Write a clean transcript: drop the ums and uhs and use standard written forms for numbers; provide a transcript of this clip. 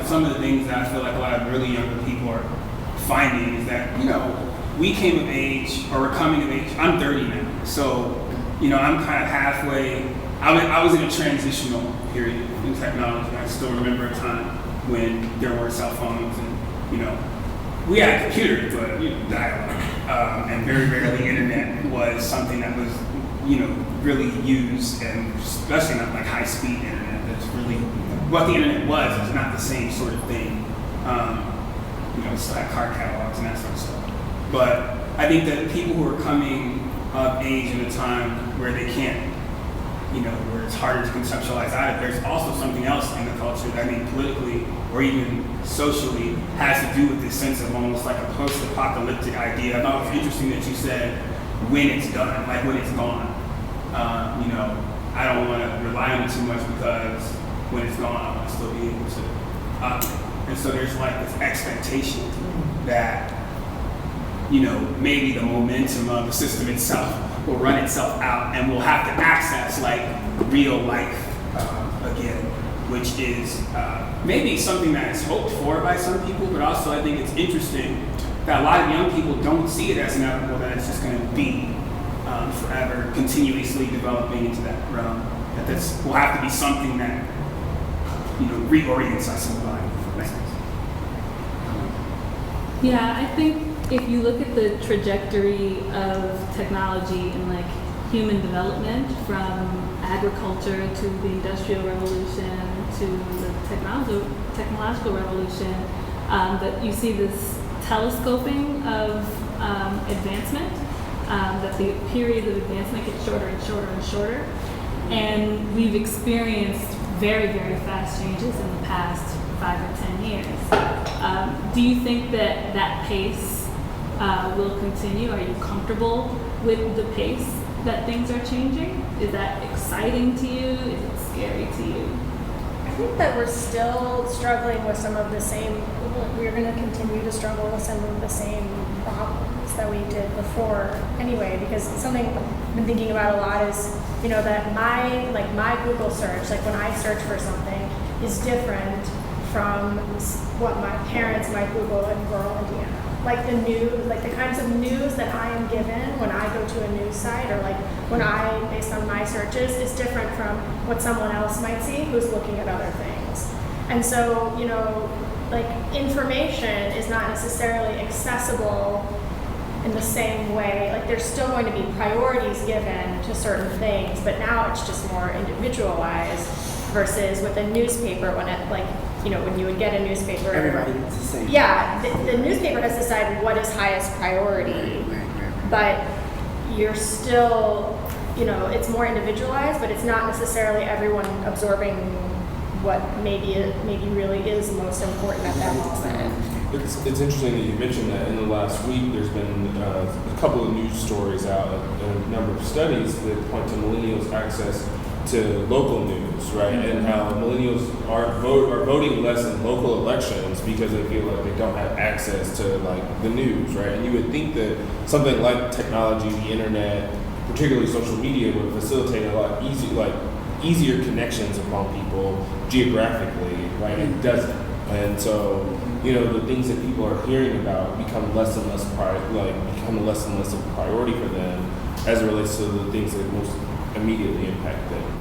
some of the things that I feel like a lot of really younger people are finding is that, we came of age, or we're coming of age. I'm 30 now, so, I'm kind of halfway. I was in a transitional period in technology. I still remember a time when there were cell phones and, we had computers, but, dial-up. And very rarely internet was something that was, really used, and especially not like high-speed internet. That's really what the internet was. It's not the same sort of thing. Still had card catalogs and that sort of stuff. But I think that people who are coming of age in a time where they can't, where it's harder to conceptualize either, there's also something else in the culture that politically or even socially has to do with this sense of almost like a post-apocalyptic idea. I thought it was interesting that you said when it's done, like when it's gone. I don't want to rely on it too much because when it's gone, I want to still be able to. And so there's like this expectation that, maybe the momentum of the system itself will run itself out and we'll have to access like real life again, which is maybe something that is hoped for by some people, but also I think it's interesting that a lot of young people don't see it as inevitable, that it's just going to be forever, continuously developing into that realm. That this will have to be something that, reorients us in life. Yeah, I think if you look at the trajectory of technology and like human development from agriculture to the Industrial Revolution to the technological revolution, that you see this telescoping of advancement, that the period of advancement gets shorter and shorter and shorter. And we've experienced very, very fast changes in the past 5 or 10 years. Do you think that that pace will continue? Are you comfortable with the pace that things are changing? Is that exciting to you? Is it scary to you? I think that we're still struggling with some of the same, we're going to continue to struggle with some of the same problems that we did before anyway, because something I've been thinking about a lot is, that my Google search, like when I search for something, is different from what my parents might Google in rural Indiana. Like the news, like the kinds of news that I am given when I go to a news site, or like when based on my searches, is different from what someone else might see who's looking at other things. And so, like information is not necessarily accessible in the same way. Like there's still going to be priorities given to certain things, but now it's just more individualized versus with a newspaper when it when you would get a newspaper. Everybody gets the same. Yeah, the newspaper has decided what is highest priority, but you're still, it's more individualized, but it's not necessarily everyone absorbing what maybe really is most important at that moment. It's interesting that you mentioned that. In the last week, there's been a couple of news stories out, and a number of studies that point to millennials' access to local news, right? And how millennials are voting less in local elections because they feel like they don't have access to like the news, right? And you would think that something like technology, the internet, particularly social media, would facilitate a lot easier connections among people geographically, right? It doesn't. And so, the things that people are hearing about become less and less of a priority for them as it relates to the things that most immediately impact them.